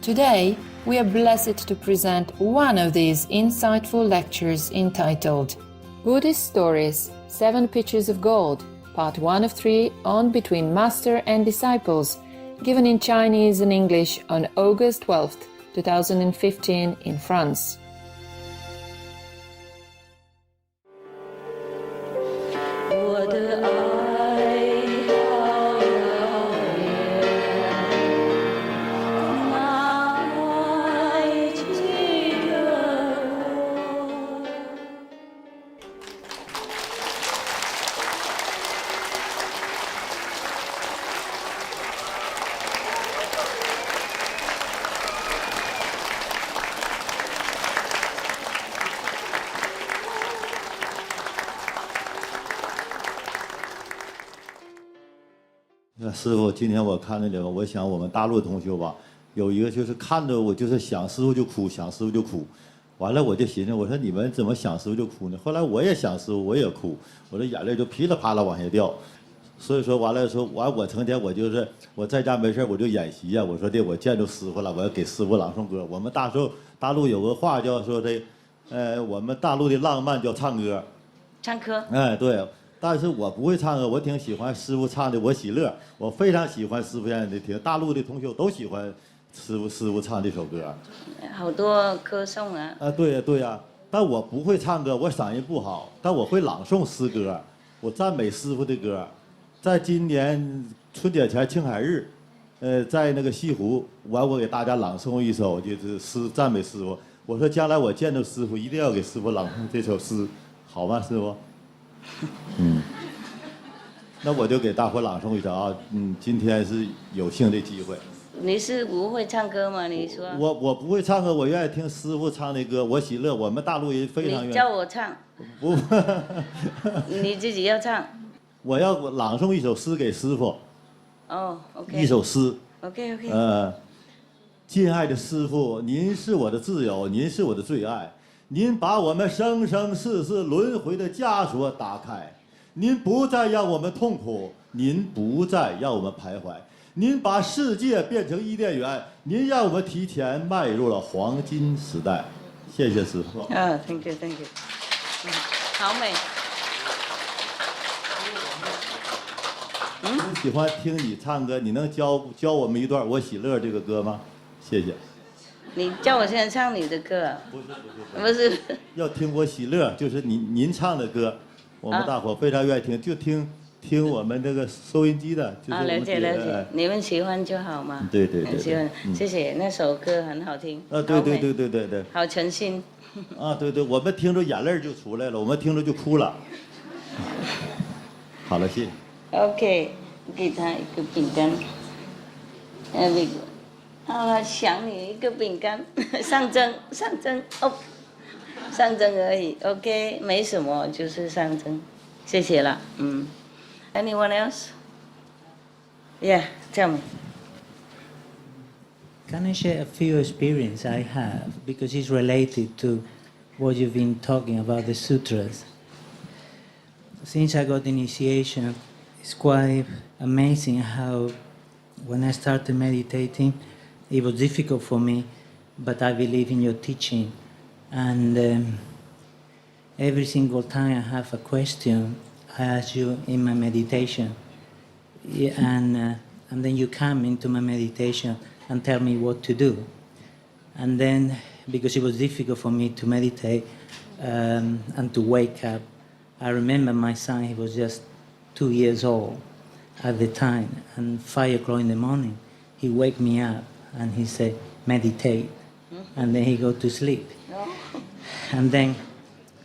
Today, we are blessed to present one of these insightful lectures entitled Buddhist Stories, 7 Pictures of Gold, Part 1 of 3 on Between Master and Disciples, given in Chinese and English on August 12th, 2015 in France.师傅，今天我看那个，我想我们大陆同学吧，有一个就是看着我就是想师傅就哭，想师傅就哭，完了我就寻思，我说你们怎么想师傅就哭呢？后来我也想师傅，我也哭，我的眼泪就噼里啪啦往下掉。所以说完了说，我成天我就是我在家没事我就演习呀，我说的我见着师傅了，我要给师傅朗诵歌。我们大陆有个话叫说的，我们大陆的浪漫叫唱歌。唱歌。哎，对。但是我不会唱歌，我挺喜欢师傅唱的《我喜乐》，我非常喜欢师傅演的听。大陆的同学都喜欢师傅唱这首歌。好多歌颂啊。对呀对呀，但我不会唱歌，我嗓音不好，但我会朗诵诗歌，我赞美师傅的歌。在今年春节前青海日，在那个西湖，我给大家朗诵一首就是赞美师傅。我说将来我见着师傅，一定要给师傅朗诵这首诗，好吗，师傅？那我就给大伙朗诵一首啊，今天是有幸的机会。你是不会唱歌吗？你说。我不会唱歌，我愿意听师傅唱的歌，我喜乐。我们大陆人非常愿意。你叫我唱。不。你自己要唱。我要朗诵一首诗给师傅。哦 ，OK。一首诗。OK。敬爱的师傅，您是我的自由，您是我的最爱。您把我们生生世世轮回的枷锁打开，您不再让我们痛苦，您不再让我们徘徊，您把世界变成伊甸园，您让我们提前迈入了黄金时代。谢谢师傅。thank you。好美。喜欢听你唱歌，你能教我们一段《我喜乐》这个歌吗？谢谢。你叫我现在唱你的歌？不是，要听我喜乐，就是您唱的歌，我们大伙非常愿意听，就听我们这个收音机的。就是了解，你们喜欢就好嘛。对，很喜欢，谢谢，那首歌很好听。对，好诚心。对，我们听着眼泪就出来了，我们听着就哭了。好了，谢谢。OK， 给他一个饼干。想你一个饼干，象征哦，象征而已 ，OK， 没什么，就是象征，谢谢了，Anyone else? Yeah, tell me. Can I share a few experiences I have because it's related to what you've been talking about the sutras. Since I got initiation, it's quite amazing how when I started meditating. It was difficult for me, but I believe in your teaching. And every single time I have a question, I ask you in my meditation. And then you come into my meditation and tell me what to do. And then, because it was difficult for me to meditate and to wake up, I remember my son, he was just 2 years old at the time, and 5 o'clock in the morning, he wake me up. And he said, meditate. And then he go to sleep. And then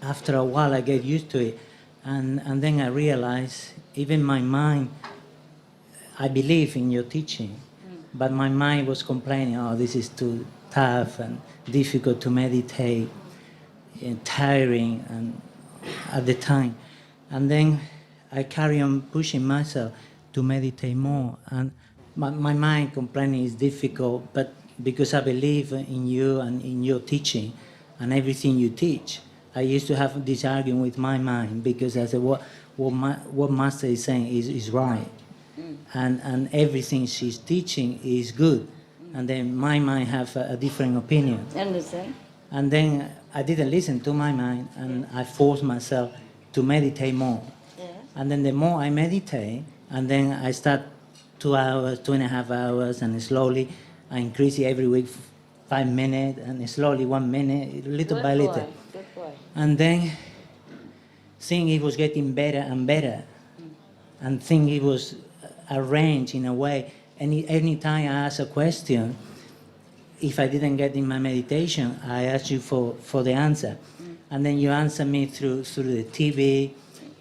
after a while I get used to it. And then I realized, even my mind, I believe in your teaching. But my mind was complaining, oh, this is too tough and difficult to meditate, and tiring and at the time. And then I carry on pushing myself to meditate more. And my mind complaining is difficult, but because I believe in you and in your teaching and everything you teach, I used to have this argument with my mind because I said, what Master is saying is right. And everything she's teaching is good. and then my mind have a different opinion. Understand? And then I didn't listen to my mind, and I forced myself to meditate more. Yeah. And then the more I meditate, and then I start 2 hours, 2.5 hours, and slowly I increase it every week 5 minutes, and slowly 1 minute, little Good by boy. little. Good boy. And then think it was getting better and better, and think it was arranged in a way. Any time I ask a question, if I didn't get in my meditation, I ask you for the answer. And then you answer me through the TV,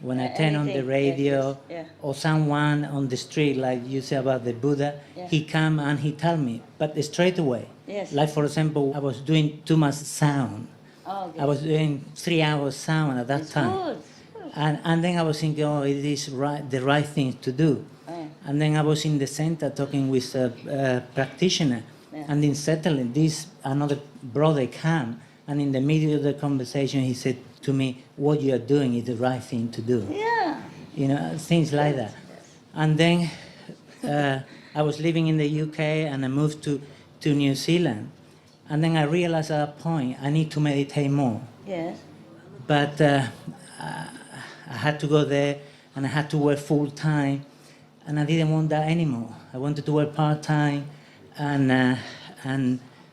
when I turn on the Anything, radio, yes, or someone on the street, like you say about the Buddha, Yeah. he come and he tell me, but straight away. Yes. Like for example, I was doing too much sound. Oh, okay. I was doing 3 hours sound at that It's time. good. Good. And then I was thinking, oh, it is the right thing to do. Oh. And then I was in the center talking with a practitioner. Yeah. And then suddenly another brother came, and in the middle of the conversation he said to me, what you are doing is the right thing to do. Yeah. You know, things like that. And then I was living in the UK, and I moved to New Zealand. And then I realized at that point I need to meditate more. Yes. But I had to go there, and I had to work full time, and I didn't want that anymore. I wanted to work part time and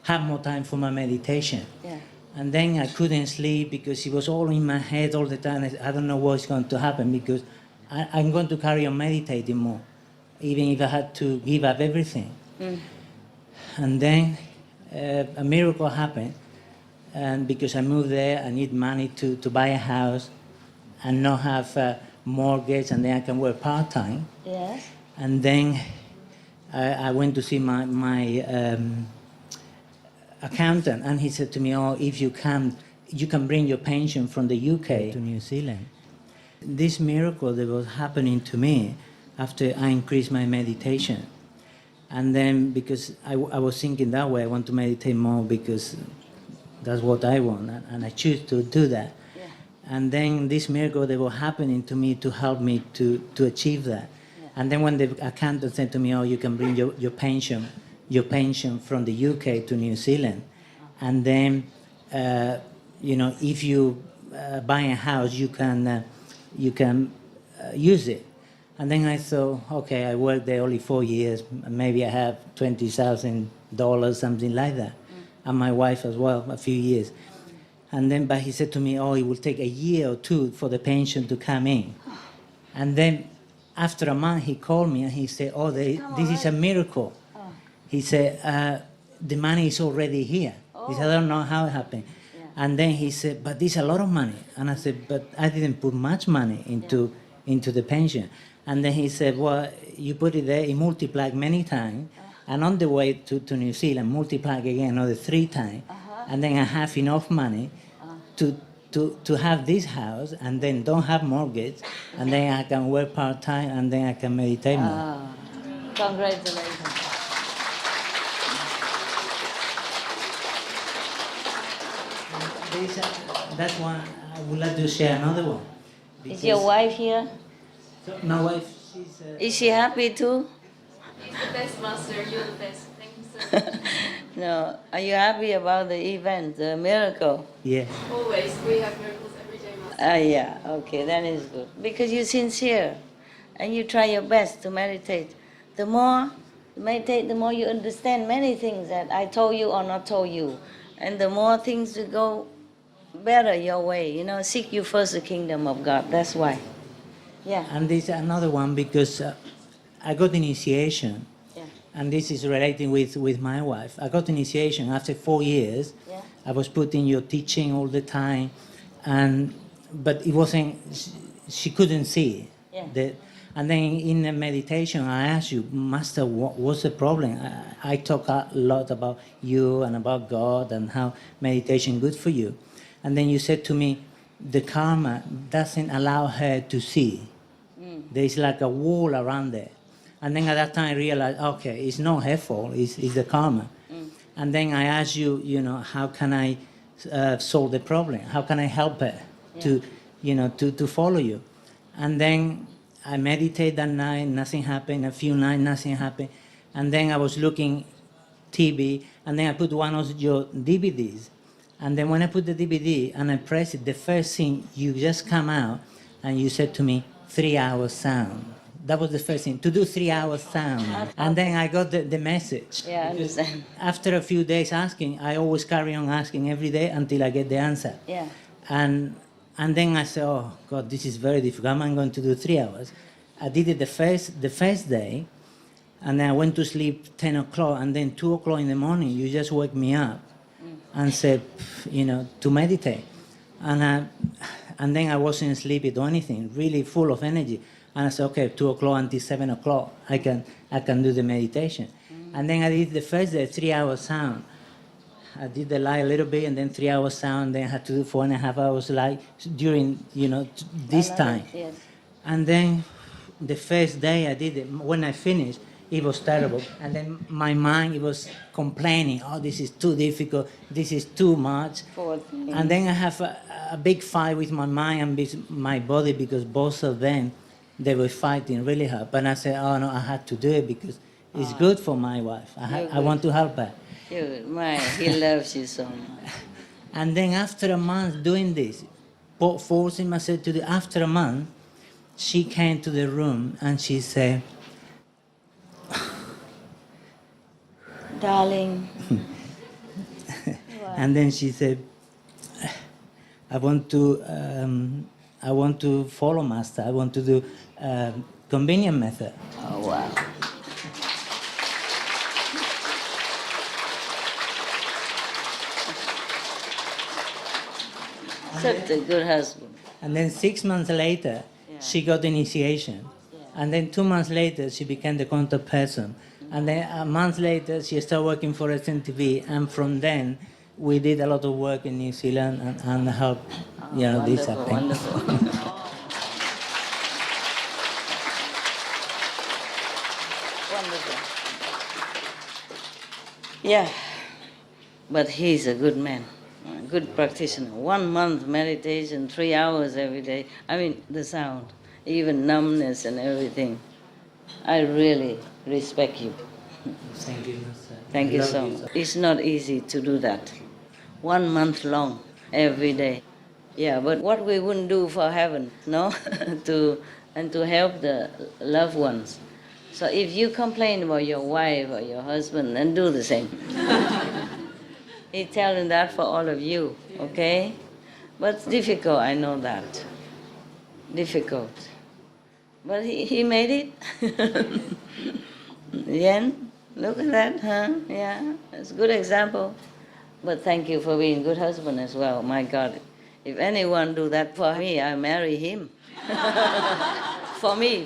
have more time for my meditation. Yeah. And then I couldn't sleep because it was all in my head all the time. I don't know what's going to happen, because I'm going to carry on meditating more, even if I had to give up everything. And then a miracle happened, and because I moved there, I need money to buy a house and not have a mortgage, and then I can work part-time. Yes. And then I went to see my accountant, and he said to me, oh, if you can bring your pension from the UK to New Zealand. This miracle that was happening to me after I increased my meditation. And then because I was thinking that way, I want to meditate more because that's what I want, and I choose to do that. Yeah. And then this miracle that was happening to me to help me to achieve that. Yeah. And then when the accountant said to me, oh, you can bring your pension from the UK to New Zealand. And then, if you buy a house, you can use it. And then I thought, okay, I worked there only 4 years. Maybe I have $20,000, something like that. And my wife as well, a few years. And then, but he said to me, oh, it will take a year or two for the pension to come in. And then after a month, he called me and he said, oh, this is a miracle. He said, the money is already here. He said, I don't know how it happened. Yeah. And then he said, but this is a lot of money. And I said, but I didn't put much money into the pension. And then he said, well, you put it there, it multiplied many times. And on the way to New Zealand, multiplied again another 3 times. And then I have enough money to have this house, and then don't have mortgage. And then I can work part-time, and then I can meditate more. Congratulations. That's one. I would like to share another one. Is your wife here? So my wife, she's. Is she happy too? He's the best, Master. You're the best. Thank you so much. No. Are you happy about the event, the miracle? Yeah. Always. We have miracles every day, Master. Yeah. Okay, that is good. Because you're sincere, and you try your best to meditate. The more you meditate, the more you understand many things that I told you or not told you, and the more things will go better your way. Seek you first the kingdom of God. That's why. Yeah. And this is another one because I got initiation, Yeah. and this is relating with my wife. I got initiation after 4 years. Yeah. I was put in your teaching all the time, but it wasn't. She couldn't see. Yeah. And then in the meditation, I asked you, Master, what's the problem? I talk a lot about you and about God and how meditation is good for you. And then you said to me, the karma doesn't allow her to see. There's like a wall around there. And then at that time I realized, okay, it's not her fault, it's the karma. And then I asked you, how can I solve the problem? How can I help her to follow you? And then I meditated that night, nothing happened. A few nights, nothing happened. And then I was looking TV, and then I put one of your DVDs. And then when I put the DVD and I press it, the first thing, you just come out and you said to me, 3 hours sound. That was the first thing, to do 3 hours sound. And then I got the message. Yeah, I understand. After a few days asking, I always carry on asking every day until I get the answer. Yeah. And then I said, oh, God, this is very difficult. I'm going to do 3 hours. I did it the first day, and then I went to sleep 10 o'clock, and then 2 o'clock in the morning, you just wake me up and said, to meditate. And then I wasn't sleepy or anything, really full of energy. And I said, okay, 2 o'clock until 7 o'clock, I can do the meditation. And then I did the first day, 3 hours sound. I did the light a little bit, and then 3 hours sound. Then I had to do 4.5 hours light during, this time. Yes. And then the first day I did it, when I finished, it was terrible. And then my mind, it was complaining, oh, this is too difficult, this is too much. And then I have a big fight with my mind and with my body, because both of them, they were fighting really hard. But I said, oh no, I had to do it because it's good for my wife. I want to help her. Good. He loves you so much. And then after a month doing this, forcing myself to do, after a month, she came to the room and she said, Darling. and then she said, I want to follow Master. I want to do convenient method. Oh, wow. Such a good husband. And then 6 months later, she got initiation. And then 2 months later, she became the contact person. And then a month later, she started working for SNTV. And from then, we did a lot of work in New Zealand and helped, this happen. Wonderful. Wonderful. Yeah, but he's a good man, a good practitioner. 1 month meditation, 3 hours every day. I mean, the sound, even numbness and everything. I really respect you. Thank you, Master. Thank you so much. It's not easy to do that. 1 month long, every day. Yeah, but what we wouldn't do for heaven, no? to help the loved ones. So if you complain about your wife or your husband, then do the same. He's telling that for all of you, okay? But it's difficult, I know that. Difficult. But he made it. Yen, look at that, huh? Yeah, it's a good example. But thank you for being a good husband as well. My God, if anyone do that for me, I marry him. For me.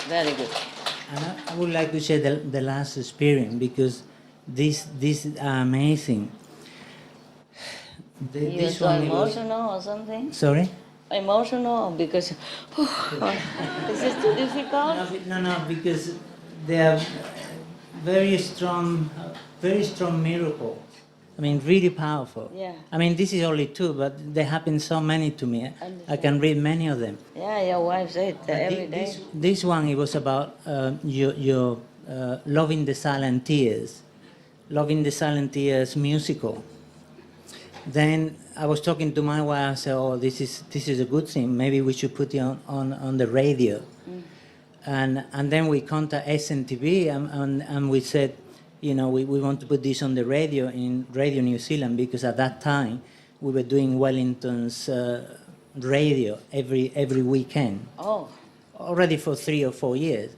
Very good. And I would like to share the last experience, because this is amazing. You're so emotional or something? Sorry? Emotional because is this too difficult? No, because they are very strong miracles. I mean, really powerful. Yeah. I mean, this is only two, but they happen so many to me. I can read many of them. Yeah, your wife said that every day. This one, it was about your Loving the Silent Tears. Loving the Silent Tears musical. Then I was talking to my wife. I said, "Oh, this is a good thing. Maybe we should put it on the radio." And then we contacted SNTV and we said, we want to put this on the radio in Radio New Zealand, because at that time we were doing Wellington's radio every weekend. Oh. Already for 3 or 4 years,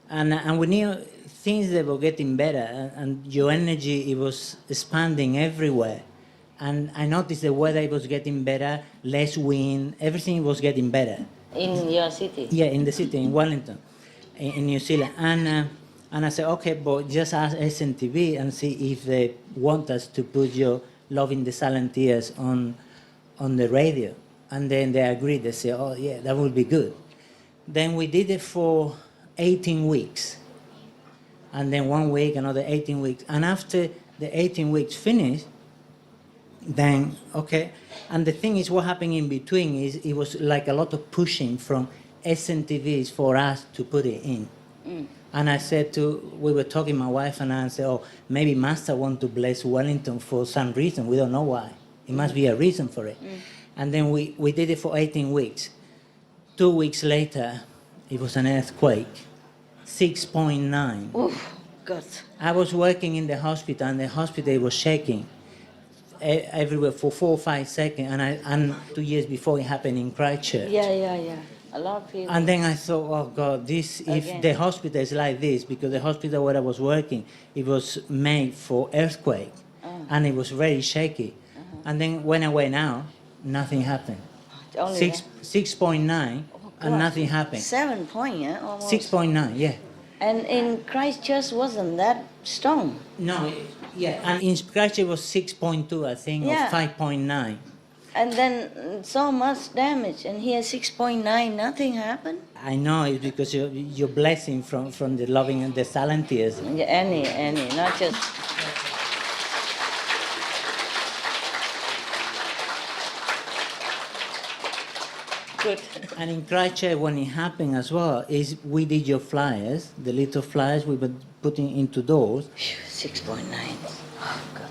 and we knew things that were getting better, and your energy, it was expanding everywhere. And I noticed the weather, it was getting better, less wind, everything was getting better. In your city? Yeah, in the city, in Wellington, in New Zealand. And I said, okay, but just ask SNTV and see if they want us to put your Loving the Silent Tears on the radio. And then they agreed. They said, oh, yeah, that would be good. Then we did it for 18 weeks. And then 1 week, another 18 weeks. And after the 18 weeks finished, then, okay. And the thing is, what happened in between is it was like a lot of pushing from SNTVs for us to put it in. And I said we were talking, my wife and I said, oh, maybe Master want to bless Wellington for some reason. We don't know why. It must be a reason for it. And then we did it for 18 weeks. 2 weeks later, it was an earthquake, 6.9. Oh, God. I was working in the hospital, and the hospital was shaking everywhere for 4 or 5 seconds. And 2 years before, it happened in Christchurch. Yeah. A lot of people. And then I thought, oh God, if the hospital is like this, because the hospital where I was working, it was made for earthquake, and it was very shaky. And then when I went out, nothing happened. 6.9, and nothing happened. 7 point, yeah, almost. 6.9, yeah. And in Christchurch wasn't that strong. No, yeah, and in Christchurch it was 6.2, I think, Yeah. or 5.9. And then so much damage, and here 6.9, nothing happened. I know it's because your blessing from the loving and the silent tears. Yeah, any, not just. Good. And in Christchurch, when it happened as well, is we did your flyers, the little flyers we were putting into doors. 6.9. Oh, God.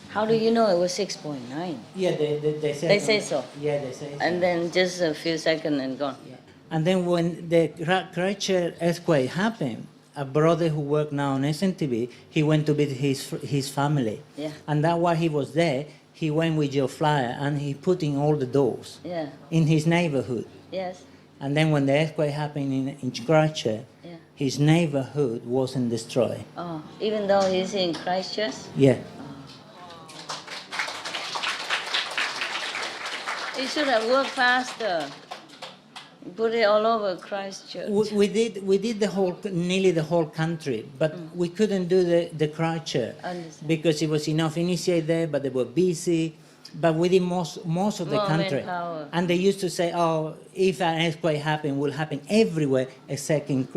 How do you know it was 6.9? Yeah, they say. They say so. Yeah, they say. So. And then just a few seconds and gone. Yeah. And then when the Christchurch earthquake happened, a brother who worked now on SNTV, he went to visit his family. Yeah. And that while he was there, he went with your flyer and he put in all the doors Yeah. in his neighborhood. Yes. And then when the earthquake happened in Christchurch, Yeah. his neighborhood wasn't destroyed. Oh, even though he's in Christchurch? Yeah. You should have worked faster. Put it all over Christchurch. We did nearly the whole country, but we couldn't do the Christchurch Understand. because it was enough initiate there, but they were busy. But we did most of the More country, manpower. and they used to say, "Oh, if an earthquake happen, will happen everywhere except in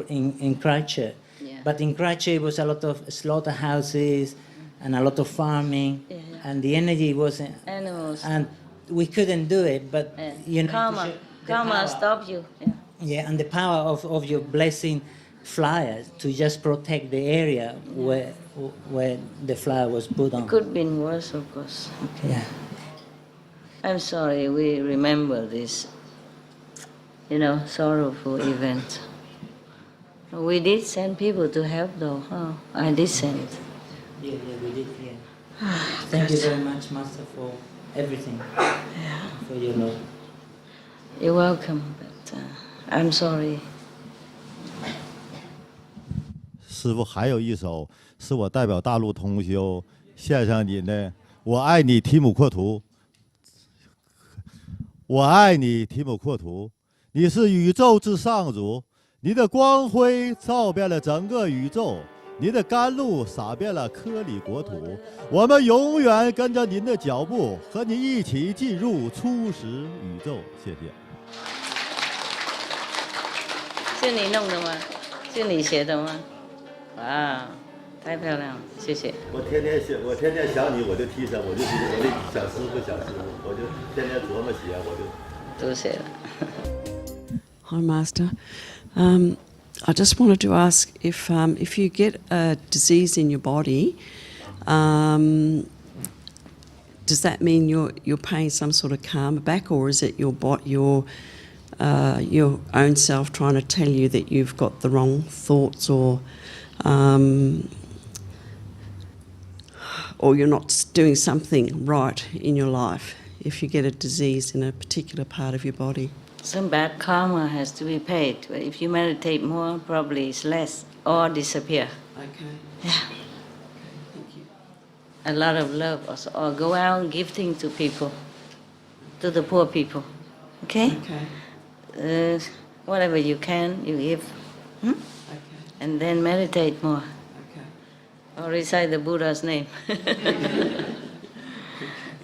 Christchurch." Yeah. But in Christchurch, it was a lot of slaughterhouses and a lot of farming, Yeah. and the energy wasn't. Animals. And we couldn't do it, but Yeah. you know, Karma. the Karma power. stop you. Yeah. Yeah, and the power of your blessing flyers to just protect the area where the flyer was put on. Could have been worse, of course. Yeah. I'm sorry, we remember this, sorrowful event. We did send people to help though, huh? I did send. Yeah, we did, yeah. Thank you very much, Master, for everything, for your love. You're welcome, but I'm sorry. 师父还有一首是我代表大陆同修献上您的，我爱你提姆阔图。我爱你提姆阔图，你是宇宙之上主，你的光辉照遍了整个宇宙，您的甘露洒遍了科里国土，我们永远跟着您的脚步，和您一起进入初始宇宙。谢谢。是你弄的吗？是你写的吗？哇，太漂亮了，谢谢。我天天想你，我就提神，我就想师傅，我就天天琢磨写，我就都写了。Hi, Master. I just wanted to ask if you get a disease in your body, does that mean you're paying some sort of karma back, or is it your own self trying to tell you that you've got the wrong thoughts, or you're not doing something right in your life if you get a disease in a particular part of your body? Some bad karma has to be paid. But if you meditate more, probably it's less or disappear. Okay. Yeah. Thank you. A lot of love also. Or go out gifting to people, to the poor people. Okay? Okay. Whatever you can, you give. Okay. And then meditate more. Okay. Or recite the Buddha's name.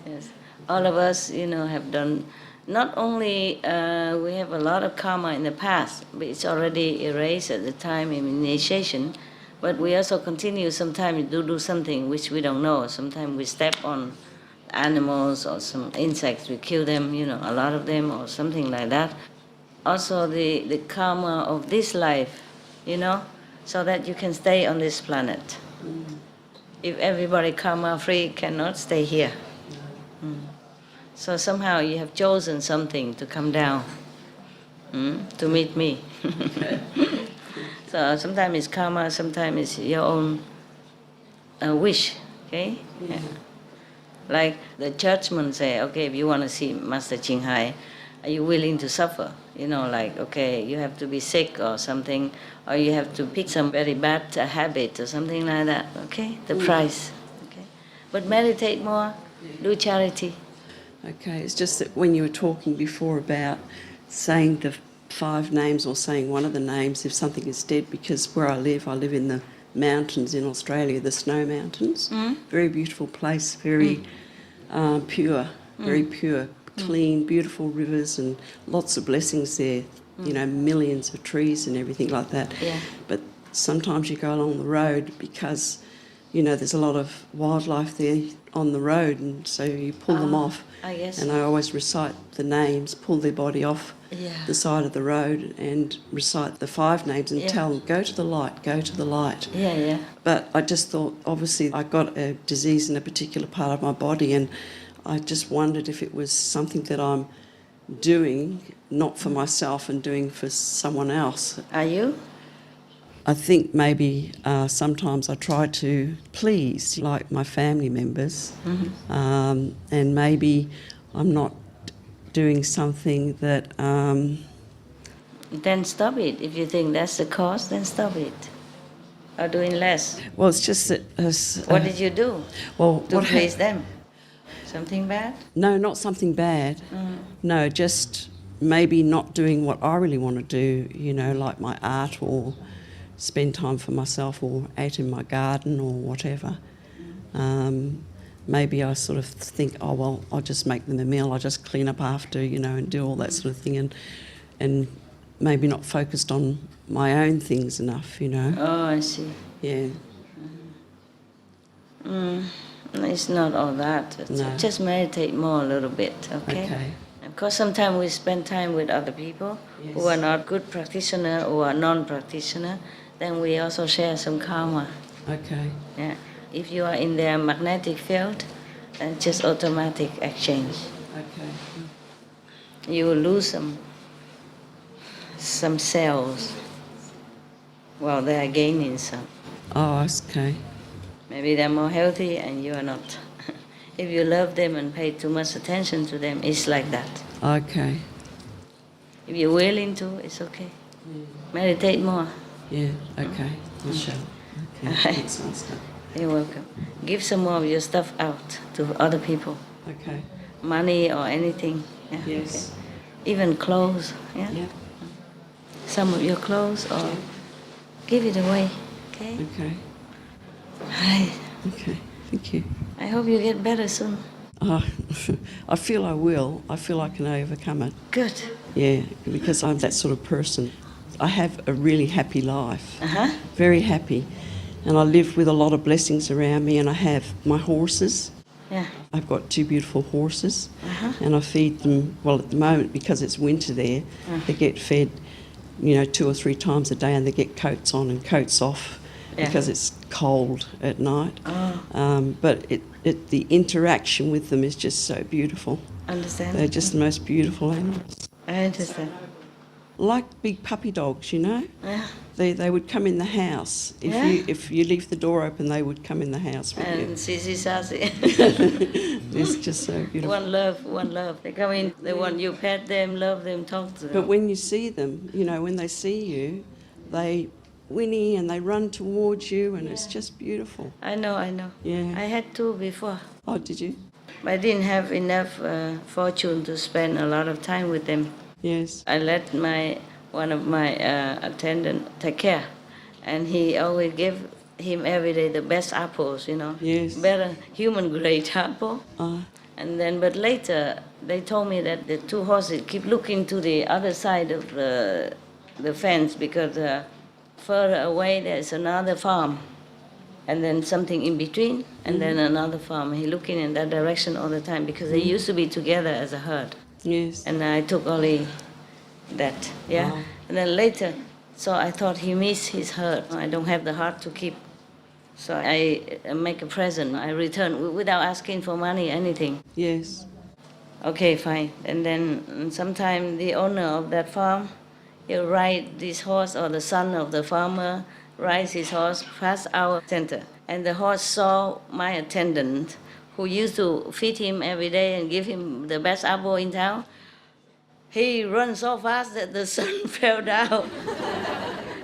Yes. All of us, have done. Not only we have a lot of karma in the past, but it's already erased at the time of initiation, but we also continue sometimes to do something which we don't know. Sometimes we step on animals or some insects, we kill them, a lot of them or something like that. Also the karma of this life you know, so that you can stay on this planet. If everybody karma free, cannot stay here. So somehow you have chosen something to come down to meet me. So sometimes it's karma, sometimes it's your own wish. Okay. Yeah. Like the churchmen say, okay, if you want to see Master Ching Hai, are you willing to suffer? You know, like, okay, you have to be sick or something, or you have to pick some very bad habit or something like that, okay? The price, okay? But meditate more, do charity. Okay, it's just that when you were talking before about saying the 5 names or saying one of the names if something is dead, because where I live in the mountains in Australia, the snow mountains. Very beautiful place, very pure, very pure, clean, beautiful rivers and lots of blessings there, you know, millions of trees and everything like that. Yeah. But sometimes you go along the road because, you know, there's a lot of wildlife there on the road, and so you pull them off. I guess. And I always recite the names, pull their body off the side of the road and recite the 5 names and tell them, go to the light, go to the light. Yeah, yeah. But I just thought, obviously, I got a disease in a particular part of my body, and I just wondered if it was something that I'm doing, not for myself and doing for someone else. Are you? I think maybe sometimes I try to please, like my family members, and maybe I'm not doing something that... Then stop it. If you think that's the cause, then stop it. Or doing less. Well, it's just that... What did you do well, to please them? Something bad? No, not something bad. No, just maybe not doing what I really want to do, you know, like my art or spend time for myself or out in my garden or whatever. Maybe I sort of think, oh, well, I'll just make them a meal, I'll just clean up after, you know, and do all that sort of thing, and maybe not focused on my own things enough, you know. Oh, I see. Yeah. It's not all that. No. Just meditate more a little bit, okay? Okay. Because sometimes we spend time with other people who are not good practitioner or are non-practitioner, then we also share some karma. Okay. Yeah. If you are in their magnetic field, then just automatic exchange. Okay. You will lose some cells while they are gaining some. Oh, okay. Maybe they're more healthy and you are not. If you love them and pay too much attention to them, it's like that. Okay. If you're willing to, it's okay. Meditate more. Yeah, okay. I shall. Okay. Thanks, Master. You're welcome. Give some more of your stuff out to other people. Okay. Money or anything. Yeah, Yes. okay. Even clothes. Yeah? Yeah. Some of your clothes or give it away. Okay? Okay. Right. Okay. Thank you. I hope you get better soon. Oh, I feel I will. I feel I can overcome it. Good. Yeah, because I'm that sort of person. I have a really happy life. Very happy. And I live with a lot of blessings around me, and I have my horses. Yeah. I've got 2 beautiful horses, and I feed them, well, at the moment, because it's winter there, they get fed, you know, 2 or 3 times a day, and they get coats on and coats off because it's cold at night. But the interaction with them is just so beautiful. Understand? They're just the most beautiful animals. I understand. Like big puppy dogs, you know? Yeah. They would come in the house. If you leave the door open, they would come in the house with And sissy sassy. you. It's just so beautiful. One love. They come in, they want you pet them, love them, talk to them. But when you see them, you know, when they see you, they whinny and they run towards you, and it's just beautiful. I know. Yeah. I had 2 before. Oh, did you? But I didn't have enough fortune to spend a lot of time with them. Yes. I let one of my attendant take care, and he always gave him every day the best apples, you know. Yes. Better human grade apple. And then, but later they told me that the 2 horses keep looking to the other side of the fence because further away there's another farm, and then something in between, and then another farm. He looking in that direction all the time because they used to be together as a herd. Yes. And I took only that, yeah. Wow. And then later, So I thought he missed his herd. I don't have the heart to keep. So I make a present. I return without asking for money, anything. Yes. Okay, fine. And then sometime the owner of that farm, he'll ride this horse, or the son of the farmer rides his horse past our center. And the horse saw my attendant, who used to feed him every day and give him the best apple in town. He ran so fast that the son fell down.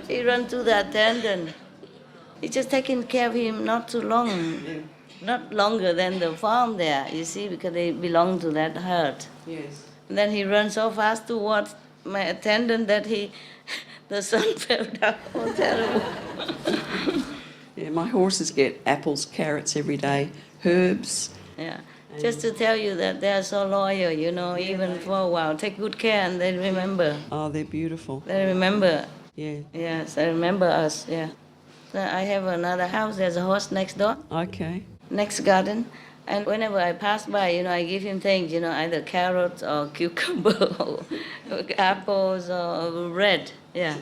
He ran to the attendant. He just taking care of him not too long. Not longer than the farm there, you see, because they belong to that herd. Yes. And then he ran so fast towards my attendant that the son fell down. Oh, terrible. Yeah, my horses get apples, carrots every day, herbs. Yeah, just to tell you that they are so loyal, you know, even for a while. Take good care and they remember. Oh, they're beautiful. They remember. Yeah. Yes, they remember us, yeah. So I have another house, there's a horse next door. Okay. Next garden, and whenever I pass by, you know, I give him things, you know, either carrots or cucumber or apples or bread, yeah.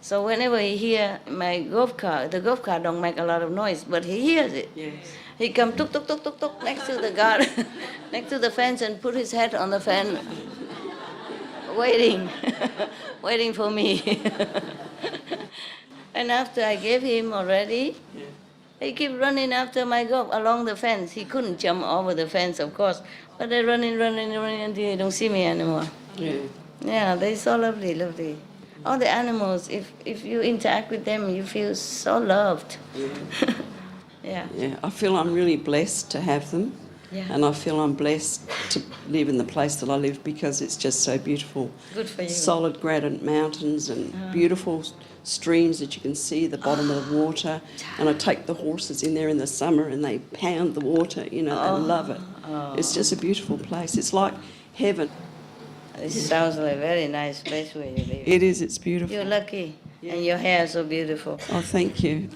So whenever he hear my golf cart, the golf cart don't make a lot of noise, but he hears it. Yes. He come tuk tuk tuk tuk tuk next to the garden, next to the fence, and put his head on the fence, waiting, waiting for me. And after I gave him already, he keep running after my goat along the fence. He couldn't jump over the fence, of course, but they're running until they don't see me anymore. Yeah. Yeah, they're so lovely, lovely. All the animals, if you interact with them, you feel so loved. Yeah. Yeah. Yeah. I feel I'm really blessed to have them. Yeah. And I feel I'm blessed to live in the place that I live because it's just so beautiful. Good for you. Solid granite mountains and beautiful streams that you can see the bottom of the water. And I take the horses in there in the summer and they pound the water, you know, they love it. It's just a beautiful place. It's like heaven. It sounds like a very nice place where you live. It is, it's beautiful. You're lucky, and your hair is so beautiful. Oh, thank you.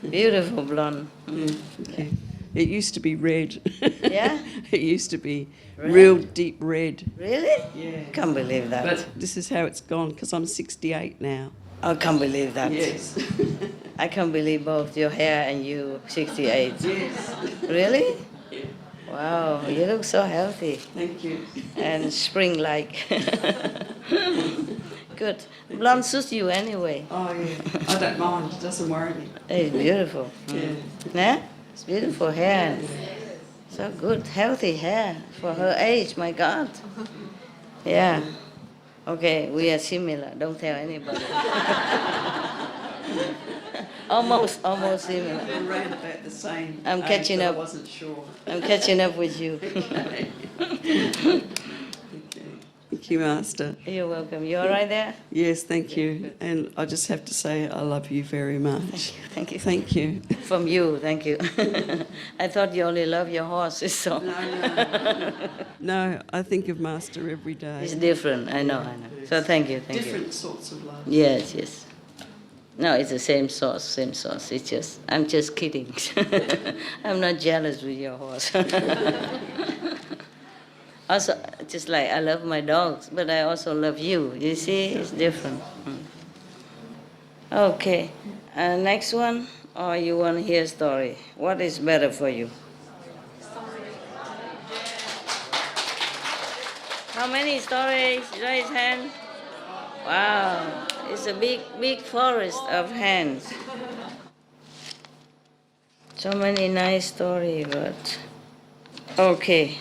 Beautiful blonde. Thank you. It used to be red. Yeah? It used to be Red? real deep red. Really? Yeah. Can't believe that. But this is how it's gone because I'm 68 now. I can't believe that. Yes. I can't believe both your hair and you 68. Yes. Really? Yeah. Wow, you look so healthy Thank you. and spring-like. Good. Blonde suits you anyway. Oh, yeah. I don't mind. It doesn't worry me. It's beautiful. Yeah. Yeah? It's beautiful hair. So good, healthy hair for her age, my God. Yeah. Okay, we are similar. Don't tell anybody. almost similar. We're around about the same. I'm age, catching but up. I wasn't sure. I'm catching up with you. Okay. Thank you, Master. You're welcome. You all right there? Yes, thank you. And I just have to say I love you very much. Thank you. Thank you. From you, thank you. I thought you only love your horses, so. No, I think of Master every day. It's different, I know. So thank you. Different sorts of love. Yes. No, it's the same sauce. It's just, I'm just kidding. I'm not jealous with your horse. Also, just like I love my dogs, but I also love you. You see, it's different. Okay, next one, or you want to hear a story? What is better for you? How many stories? Raise hand. Wow, it's a big forest of hands. So many nice stories, but okay.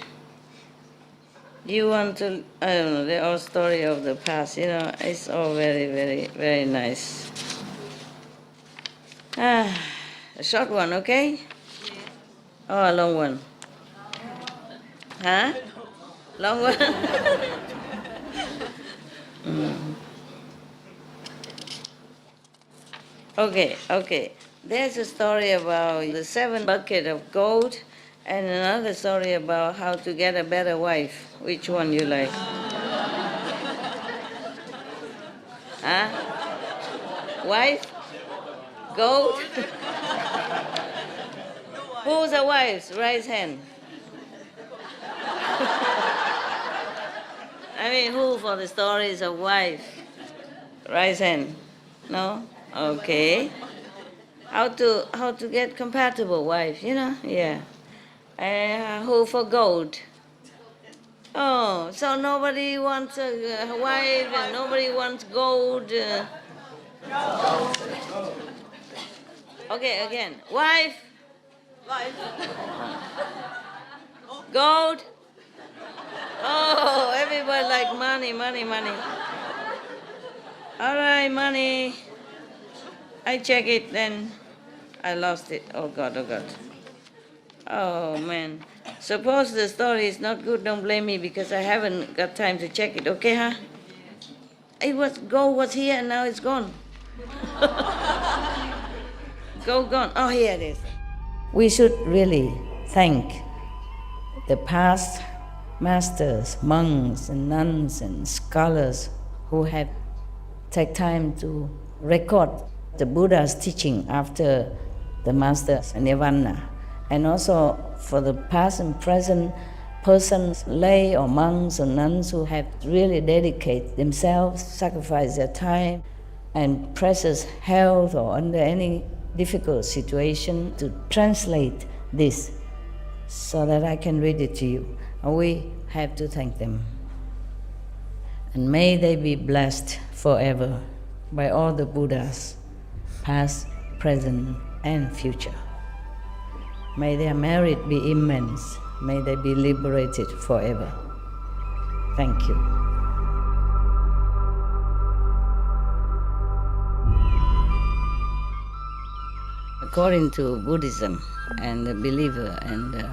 You want to, I don't know, they're all story of the past, you know, it's all very, very, very nice. A short one, okay? Oh, a long one. Huh? Long one? Okay. There's a story about the 7 buckets of gold and another story about how to get a better wife. Which one you like? Huh? Wife? Gold? Who's a wife? Raise hand. I mean, who for the stories of wife? Right hand? No? Okay. How to get compatible wife, you know? Yeah. Who for gold? Oh, so nobody wants a wife and nobody wants gold. Okay, again. Wife? Gold? Oh, everybody like money, money, money. All right, money. I check it, then I lost it. Oh God, oh God. Oh man. Suppose the story is not good, don't blame me because I haven't got time to check it, okay, huh? Gold was here and now it's gone. Gold gone. Oh, here it is. We should really thank the past masters, monks and nuns and scholars who have taken time to record the Buddha's teaching after the master's nirvana, and also for the past and present persons, lay or monks or nuns who have really dedicated themselves, sacrificed their time and precious health or under any difficult situation to translate this so that I can read it to you. And we have to thank them. And may they be blessed forever by all the Buddhas, past, present, and future. May their merit be immense. May they be liberated forever. Thank you. According to Buddhism and the believer and the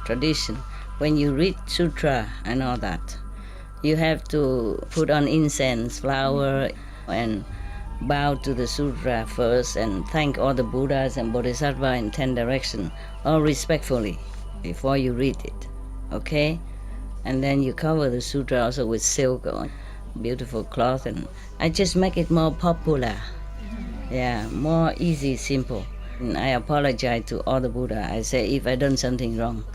tradition, when you read sutra and all that, you have to put on incense, flower, and bow to the sutra first and thank all the Buddhas and Bodhisattvas in 10 directions, all respectfully, before you read it, okay? And then you cover the sutra also with silk or beautiful cloth, and I just make it more popular. Yeah, more easy, simple. And I apologize to all the Buddha. I say if I done something wrong,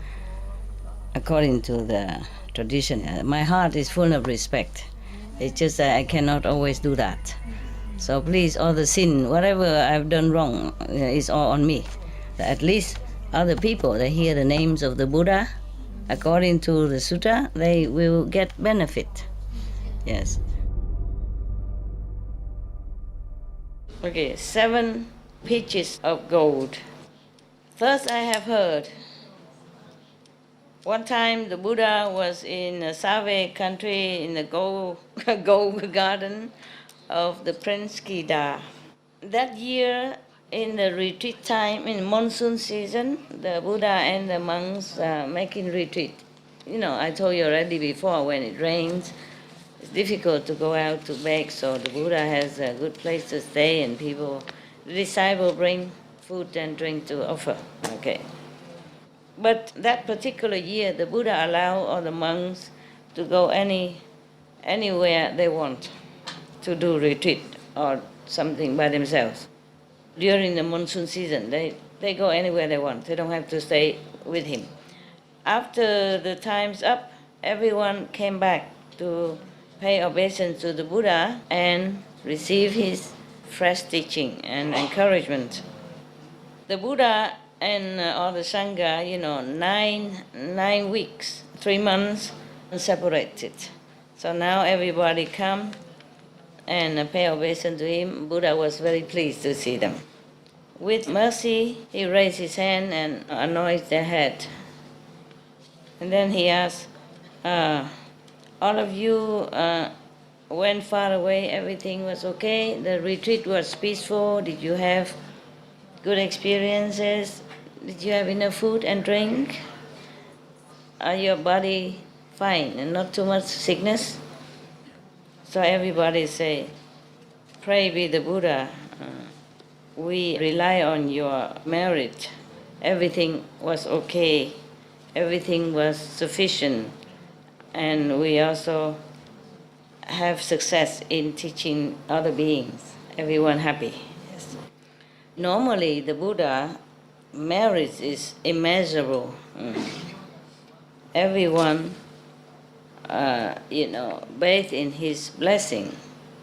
according to the tradition, my heart is full of respect. It's just that I cannot always do that. So please, all the sin, whatever I've done wrong, is all on me. At least other people, they hear the names of the Buddha, according to the sutta, they will get benefit. Yes. Okay, 7 pitches of gold. First I have heard, one time the Buddha was in a Save country in the gold garden of the Prince Kida. That year, in the retreat time, in monsoon season, the Buddha and the monks are making retreat. You know, I told you already before, when it rains, it's difficult to go out to beg, so the Buddha has a good place to stay, and the disciple bring food and drink to offer. Okay. But that particular year, the Buddha allowed all the monks to go anywhere they want to do retreat or something by themselves. During the monsoon season, they go anywhere they want. They don't have to stay with him. After the time's up, everyone came back to pay obeisance to the Buddha and receive his fresh teaching and encouragement. The Buddha and all the Sangha, 9 weeks, 3 months, separated. So now everybody come and pay obeisance to him. Buddha was very pleased to see them. With mercy, he raised his hand and anointed their head. And then he asked, all of you went far away, everything was okay, the retreat was peaceful, did you have good experiences, did you have enough food and drink? Are your body fine and not too much sickness? So everybody say, pray be the Buddha, we rely on your merit, everything was okay, everything was sufficient, and we also have success in teaching other beings, everyone happy. Yes. Normally the Buddha merit is immeasurable. Everyone, bathed in his blessing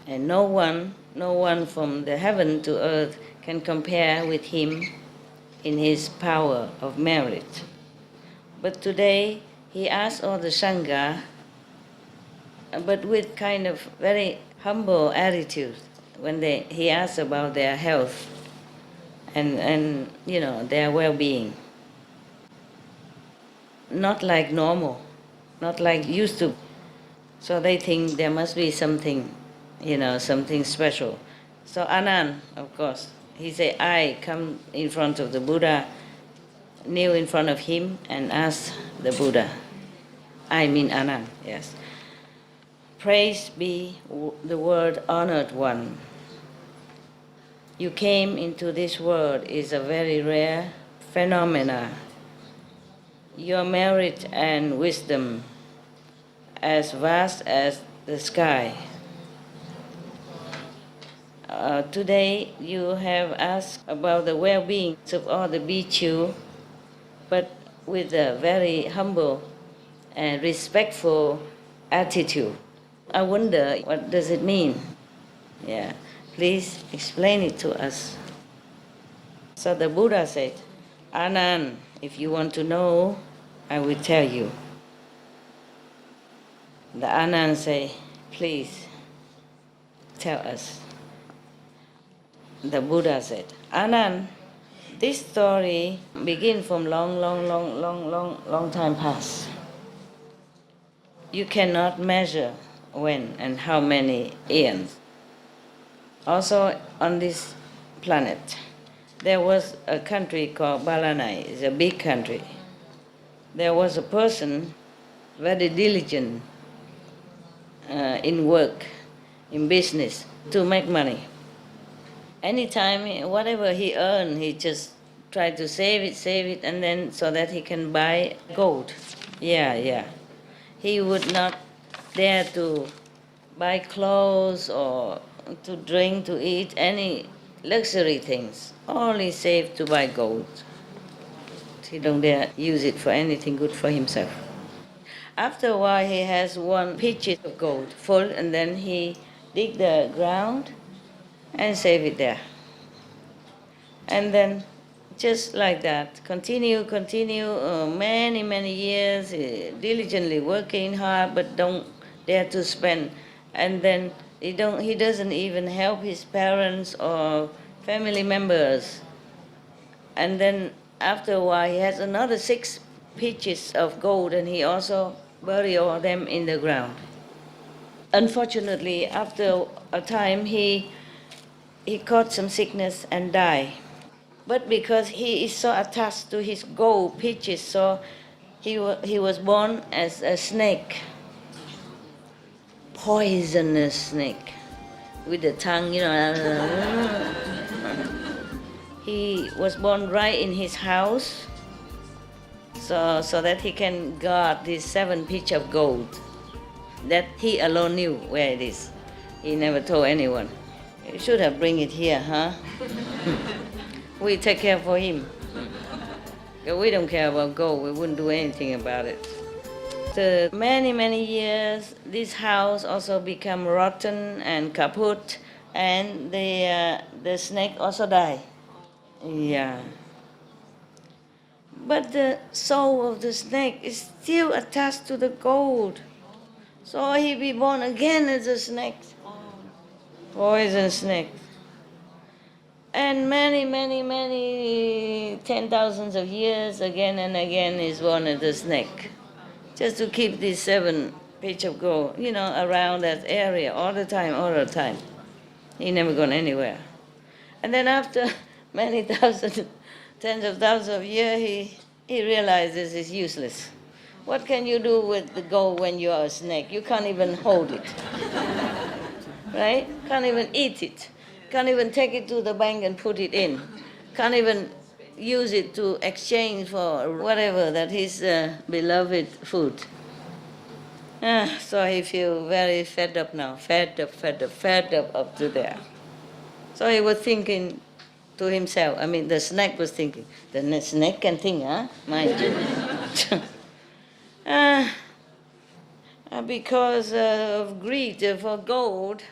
And no one from the heaven to earth can compare with him in his power of merit. But today he asked all the Sangha, but with kind of very humble attitude, when he asked about their health and their well-being. Not like normal, not like used to. So they think there must be something, something special. So Anand, of course, he said, I come in front of the Buddha, kneel in front of him and ask the Buddha. I mean Anand, yes. Praise be the word honored one. You came into this world is a very rare phenomena. Your merit and wisdom as vast as the sky. Today you have asked about the well-being of all the bhikkhu, but with a very humble and respectful attitude. I wonder, what does it mean? Yeah, please explain it to us. So the Buddha said, Anand, if you want to know, I will tell you. The Anand say, please tell us. The Buddha said, Anand, this story begins from long time past. You cannot measure when and how many eons. Also on this planet, there was a country called Balanai. It's a big country. There was a person very diligent in work, in business, to make money. Anytime, whatever he earned, he just tried to save it, and then so that he can buy gold. Yeah. He would not dare to buy clothes or to drink, to eat, any luxury things. Only save to buy gold. He don't dare use it for anything good for himself. After a while, he has one pitcher of gold full, and then he dig the ground and save it there. And then, just like that, continue, many years, diligently working hard, but don't dare to spend. And then he doesn't even help his parents or family members. And then after a while, he has another 6 pitchers of gold, and he also bury all them in the ground. Unfortunately, after a time, he caught some sickness and died. But because he is so attached to his gold pitchers, so he was born as a snake, poisonous snake, with the tongue, He was born right in his house, so that he can guard these 7 pitchers of gold that he alone knew where it is. He never told anyone. You should have bring it here, huh? We take care for him. We don't care about gold. We wouldn't do anything about it. After many years, this house also become rotten and kaput, and the snake also died. Yeah. But the soul of the snake is still attached to the gold. So he be born again as a snake. Poison snake. And many 10,000s of years, again and again, is born as a snake. Just to keep these 7 pitchers of gold, around that area all the time. He never gone anywhere. And then after many thousands, tens of thousands of years, he realizes it's useless. What can you do with the gold when you are a snake? You can't even hold it. Right? Can't even eat it. Can't even take it to the bank and put it in. Can't even use it to exchange for whatever that his beloved food. So he feels very fed up now. Fed up up to there. So he was thinking to himself. I mean, the snake was thinking. The snake can think, huh? Mind you. Because of greed for gold,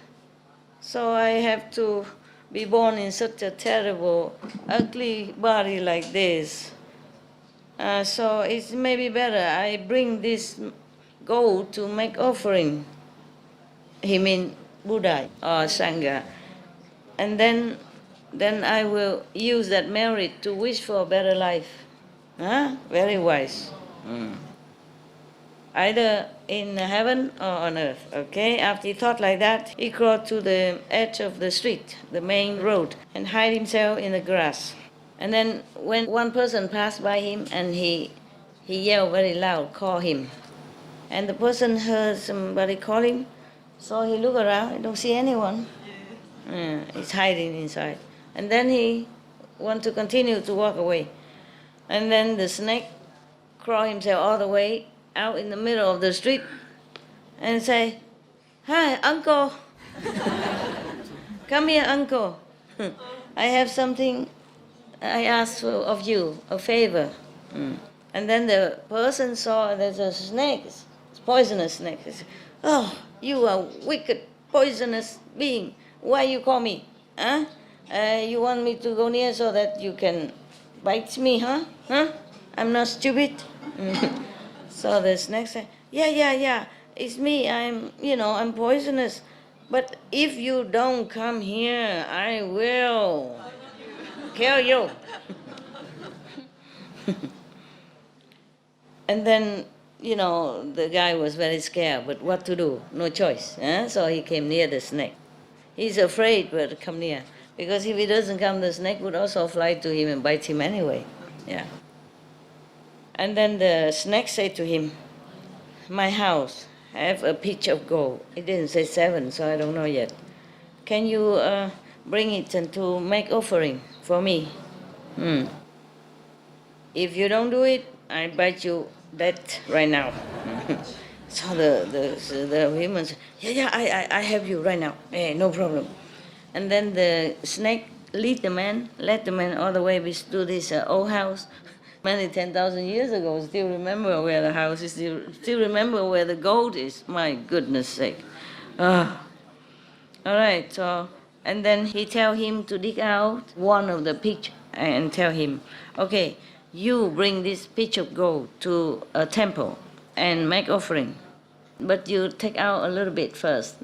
So I have to be born in such a terrible, ugly body like this. So it's maybe better I bring this gold to make offering. He mean Buddha or Sangha. And then I will use that merit to wish for a better life. Very wise. Either in heaven or on earth. Okay? After he thought like that, he crawled to the edge of the street, the main road, and hid himself in the grass. And then when one person passed by him and he yelled very loud, call him. And the person heard somebody call him, so he looked around, he don't see anyone. He's hiding inside. And then he want to continue to walk away. And then the snake crawled himself all the way out in the middle of the street and say, hi, uncle. Come here, uncle. I have something I ask of you, a favor. And then the person saw there's a snake, it's poisonous snake. He said, oh, you are wicked, poisonous being. Why you call me? You want me to go near so that you can bite me, huh? I'm not stupid. So the snake said, yeah, it's me. I'm poisonous. But if you don't come here, I will kill you. And then, the guy was very scared, but what to do? No choice. So he came near the snake. He's afraid but come near, because if he doesn't come, the snake would also fly to him and bite him anyway. Yeah. And then the snake said to him, my house have a pitch of gold. It didn't say 7, so I don't know yet. Can you bring it and to make offering for me? If you don't do it, I bite you dead right now. So the woman said, yeah, I have you right now. Hey, no problem. And then the snake led the man all the way to this old house. Many 10,000 years ago, still remember where the house is, still remember where the gold is. My goodness sake. All right, so, and then he tell him to dig out one of the pitch and tell him, okay, you bring this pitch of gold to a temple and make offering. But you take out a little bit first.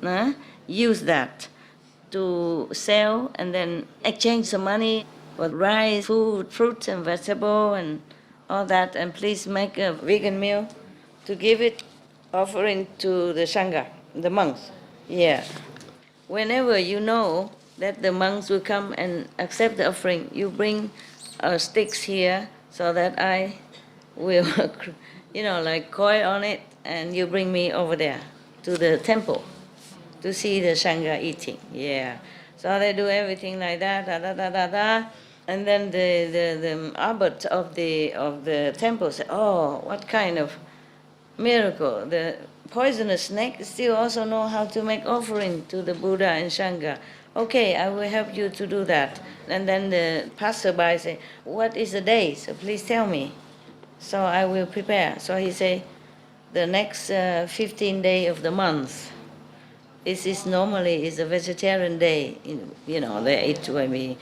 Use that to sell and then exchange some money for rice, food, fruits and vegetables and all that. And please make a vegan meal to give it offering to the Sangha, the monks. Yeah. Whenever you know that the monks will come and accept the offering, you bring sticks here so that I will, like coil on it, and you bring me over there to the temple to see the Sangha eating. Yeah. So they do everything like that, and then the abbot of the temple said, oh, what kind of miracle. The poisonous snake still also know how to make offering to the Buddha and Sangha. Okay, I will help you to do that. And then the passerby say, what is the day? So please tell me. So I will prepare. So he say, the next 15th day of the month. This is normally is a vegetarian day. They eat maybe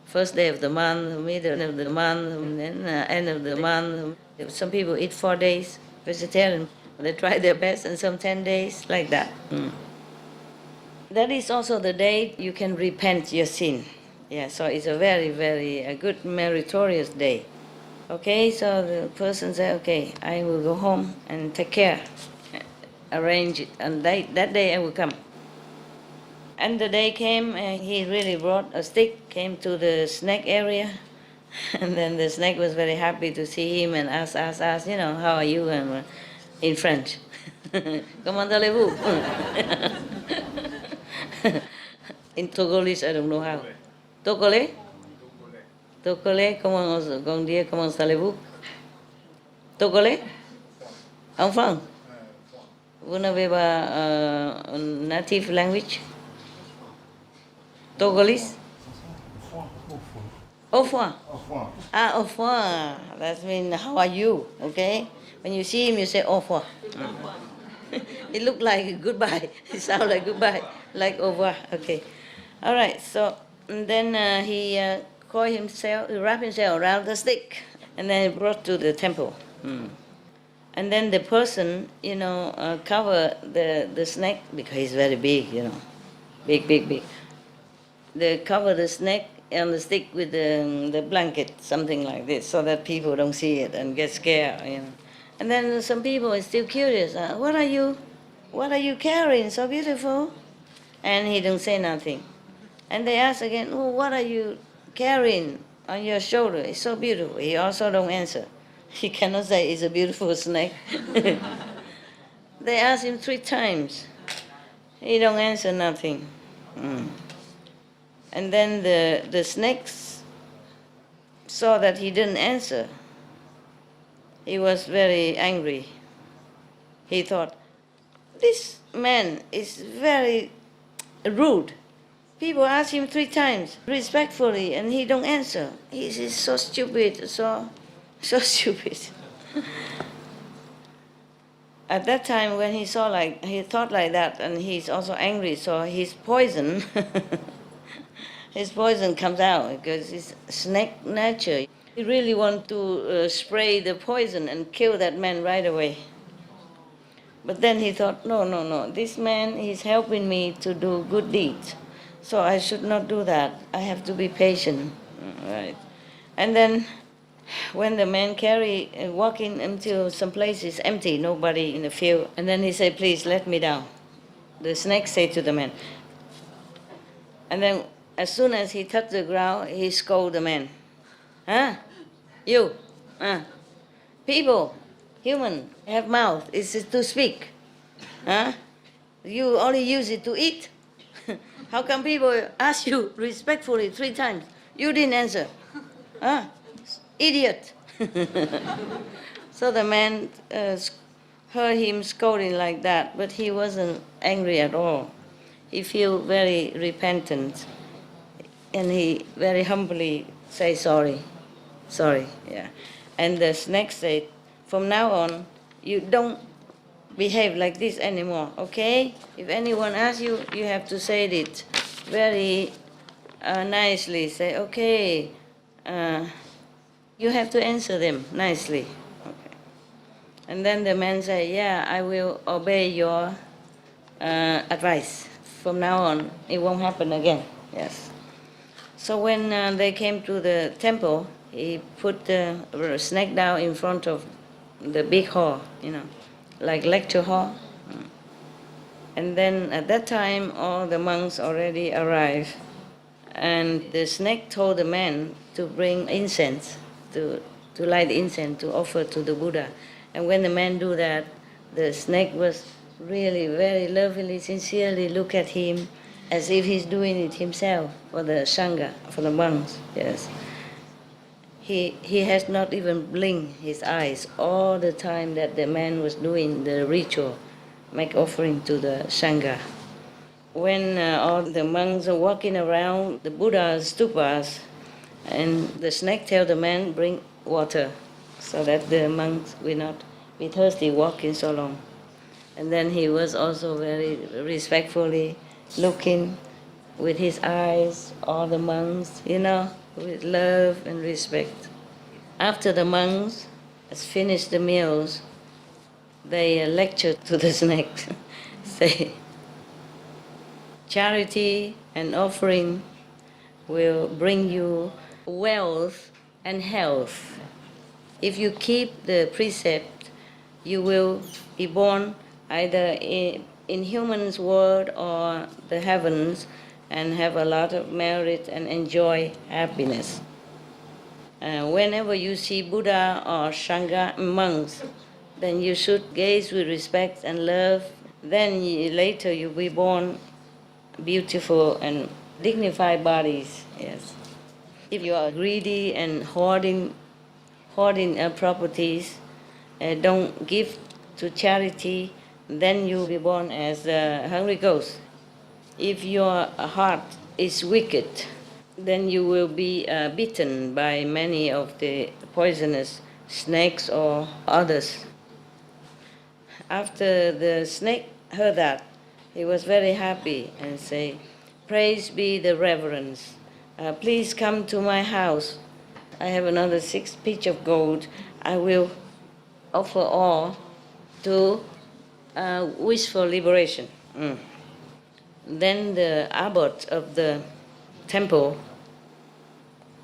first day of the month, middle of the month, and then end of the month. Some people eat 4 days vegetarian. They try their best, and some 10 days, like that. That is also the day you can repent your sin. Yeah, so it's a very, very good meritorious day. Okay, so the person said, okay, I will go home and take care, arrange it, and that day I will come. And the day came, and he really brought a stick, came to the snake area, and then the snake was very happy to see him and asked, how are you, and in French. Comment allez-vous? In Togolese, I don't know how. Togolais? Togolais, comment allez-vous? Togolais? Enfant? Vous n'avez pas a native language? Togolese? Au revoir. Au revoir. That means, how are you? Okay? When you see him, you say, au revoir. It looked like goodbye. It sounds like goodbye, like au revoir. Okay. All right, so and then he coiled himself, he wrapped himself around the stick, and then he brought to the temple. And then the person, cover the snake, because he's very big, big. They cover the snake on the stick with the blanket, something like this, so that people don't see it and get scared. And then some people are still curious. What are you carrying? So beautiful. And he don't say nothing. And they ask again, oh, what are you carrying on your shoulder? It's so beautiful. He also don't answer. He cannot say it's a beautiful snake. They ask him 3 times. He don't answer nothing. And then the snakes saw that he didn't answer. He was very angry. He thought, this man is very rude. People ask him 3 times respectfully, and he don't answer. He's so stupid, so stupid. At that time, when he thought like that, and he's also angry, so his poison, his poison comes out because it's snake nature. He really want to spray the poison and kill that man right away. But then he thought, no, this man is helping me to do good deeds. So I should not do that. I have to be patient. Right. And then when the man walking until some place is empty, nobody in the field, and then he said, please let me down. The snake said to the man. And then as soon as he touched the ground, he scolded the man. Huh? You? People, human, have mouth. It's to speak. Huh? You only use it to eat. How come people ask you respectfully 3 times? You didn't answer. Huh? Idiot. So the man heard him scolding like that, but he wasn't angry at all. He felt very repentant, and he very humbly say sorry. Yeah. And the snake said, from now on, you don't behave like this anymore, okay? If anyone asks you, you have to say it very nicely. Say, okay. You have to answer them nicely. Okay. And then the man said, yeah, I will obey your advice. From now on, it won't happen again. Yes. So when they came to the temple, he put the snake down in front of the big hall, like lecture hall. And then at that time, all the monks already arrived. And the snake told the man to bring incense, to light incense, to offer to the Buddha. And when the man do that, the snake was really very lovingly, sincerely look at him as if he's doing it himself for the Sangha, for the monks, yes. He has not even blinked his eyes all the time that the man was doing the ritual, make offering to the Sangha. When all the monks are walking around the Buddha's stupas, and the snake tell the man, bring water, so that the monks will not be thirsty walking so long. And then he was also very respectfully looking with his eyes, all the monks, with love and respect. After the monks has finished the meals, they lecture to the snake, say, charity and offering will bring you wealth and health. If you keep the precept, you will be born either in human's world or the heavens and have a lot of merit and enjoy happiness. Whenever you see Buddha or Sangha monks, then you should gaze with respect and love. Then later you'll be born beautiful and dignified bodies. Yes. If you are greedy and hoarding properties, don't give to charity, then you'll be born as a hungry ghost. If your heart is wicked, then you will be bitten by many of the poisonous snakes or others. After the snake heard that, he was very happy and say, Praise be the reverence. Please come to my house. I have another 6 pieces of gold. I will offer all to wish for liberation. Then the abbot of the temple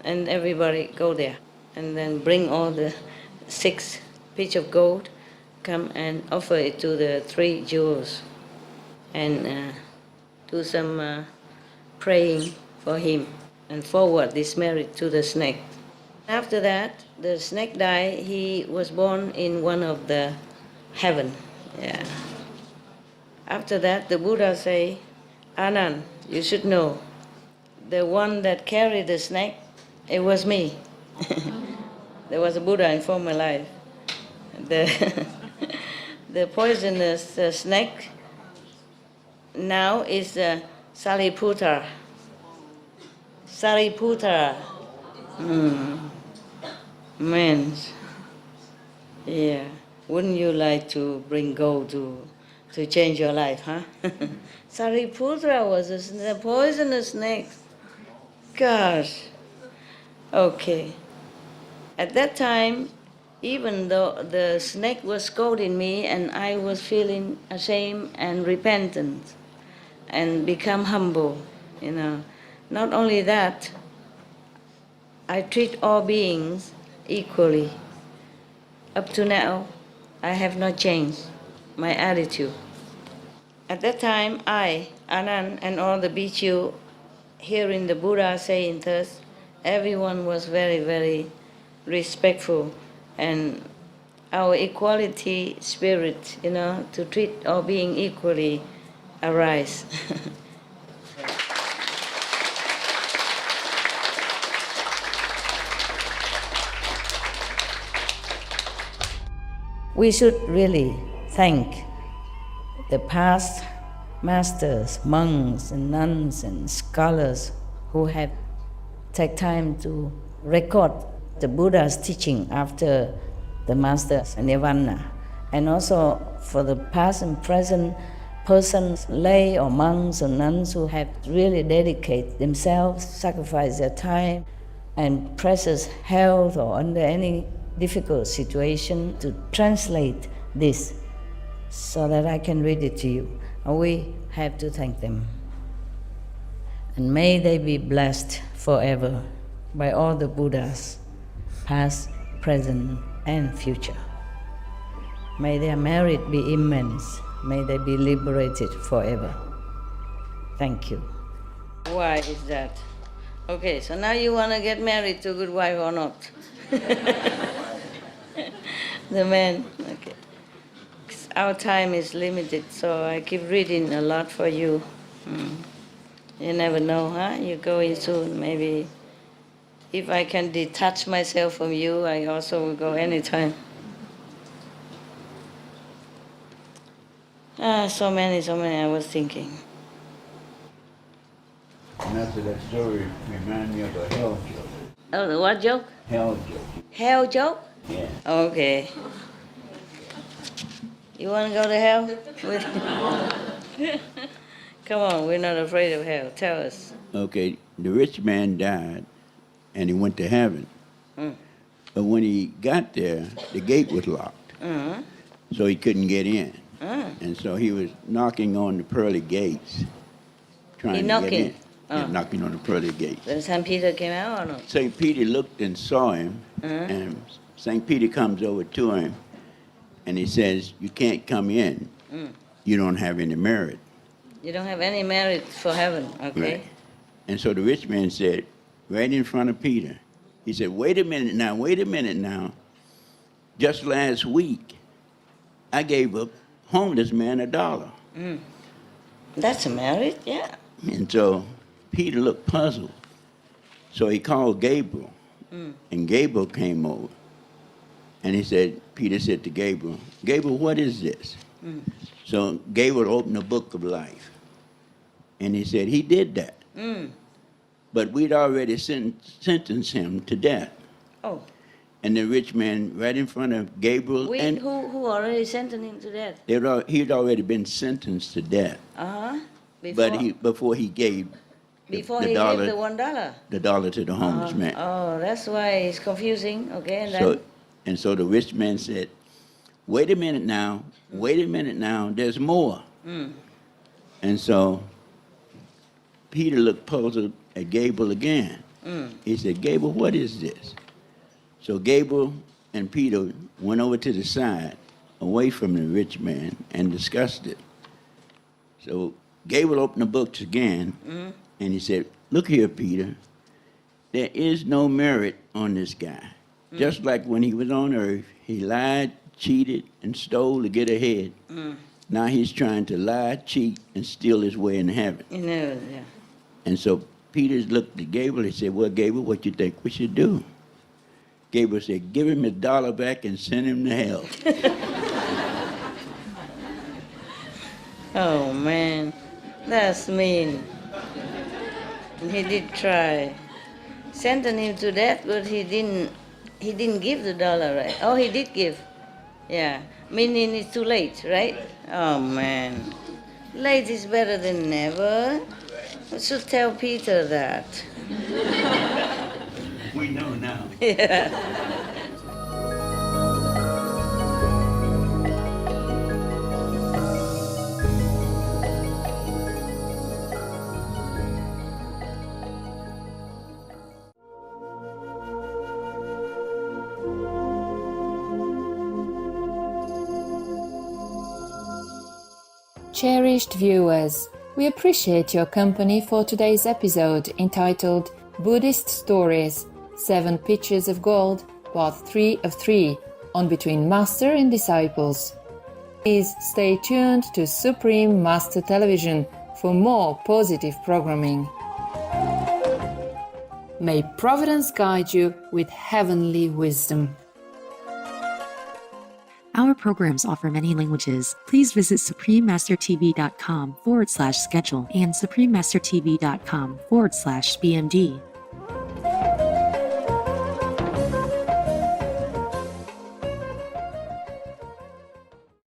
and everybody go there and then bring all the 6 pieces of gold, come and offer it to the 3 jewels and do some praying for him and forward this merit to the snake. After that, the snake died. He was born in one of the heaven. Yeah. After that, the Buddha say, Anand, you should know, the one that carried the snake, it was me. There was a Buddha in former life. The poisonous snake now is Sariputta. Sariputta. Man, yeah. Wouldn't you like to bring gold to change your life, huh? Sariputta was the poisonous snake. Gosh. Okay. At that time, even though the snake was scolding me and I was feeling ashamed and repentant and become humble, Not only that, I treat all beings equally. Up to now, I have not changed my attitude. At that time, I, Anand, and all the bhikkhu hearing the Buddha saying thus, everyone was very, very respectful, and our equality spirit, to treat all beings equally arise. We should really thank the past masters, monks and nuns and scholars who had taken time to record the Buddha's teaching after the master's nirvana, and also for the past and present persons, lay or monks or nuns who have really dedicated themselves, sacrificed their time and precious health or under any difficult situation to translate this so that I can read it to you. We have to thank them. And may they be blessed forever by all the Buddhas, past, present, and future. May their merit be immense. May they be liberated forever. Thank you. Why is that? Okay, so now you want to get married to a good wife or not? The man, okay. Our time is limited, so I keep reading a lot for you. You never know, huh? You're going soon, maybe. If I can detach myself from you, I also will go anytime. So many, I was thinking. Master, that story reminds me of a hell joke. Oh, the what joke? Hell joke. Hell joke? Yeah. Okay. You want to go to hell? Come on, we're not afraid of hell. Tell us. Okay, the rich man died and he went to heaven. But when he got there, the gate was locked. So he couldn't get in. And so he was knocking on the pearly gates, trying to get in. Yeah, knocking on the pearly gates. Then St. Peter came out or not? St. Peter looked and saw him, and St. Peter comes over to him, and he says, you can't come in. You don't have any merit. You don't have any merit for heaven, okay? Right. And so the rich man said, right in front of Peter, he said, wait a minute now. Just last week, I gave a homeless man $1. That's a merit, yeah. And so Peter looked puzzled. So he called Gabriel, and Gabriel came over. And Peter said to Gabriel, Gabriel, what is this? So Gabriel opened the book of life. And he said, he did that. But we'd already sentenced him to death. Oh. And the rich man, right in front of Gabriel. Who already sentenced him to death? He'd already been sentenced to death. Uh-huh. But before he gave Before the he dollar, gave the $1. the dollar to the homeless man. Oh, that's why it's confusing. Okay, and then So the rich man said, wait a minute now, there's more. And so Peter looked puzzled at Gabriel again. He said, Gabriel, what is this? So Gabriel and Peter went over to the side, away from the rich man, and discussed it. So Gabriel opened the books again, and he said, look here, Peter, there is no merit on this guy. Just like when he was on earth, he lied, cheated, and stole to get ahead. Now he's trying to lie, cheat, and steal his way in heaven. you know, yeah. And so Peter looked at Gabriel and said, well, Gabriel, what you think we should do? Gabriel said, give him his dollar back and send him to hell. Oh man, that's mean. And he did try. Sentenced him to death, but he didn't give the dollar, right? Oh, he did give. Yeah, meaning it's too late, right? Oh man, late is better than never. I should tell Peter that. We know now. Yeah. Cherished viewers, we appreciate your company for today's episode entitled Buddhist Stories, 7 Pitchers of Gold, Part 3 of 3, on Between Master and Disciples. Please stay tuned to Supreme Master Television for more positive programming. May Providence guide you with heavenly wisdom. Our programs offer many languages. Please visit suprememastertv.com/schedule and suprememastertv.com/BMD.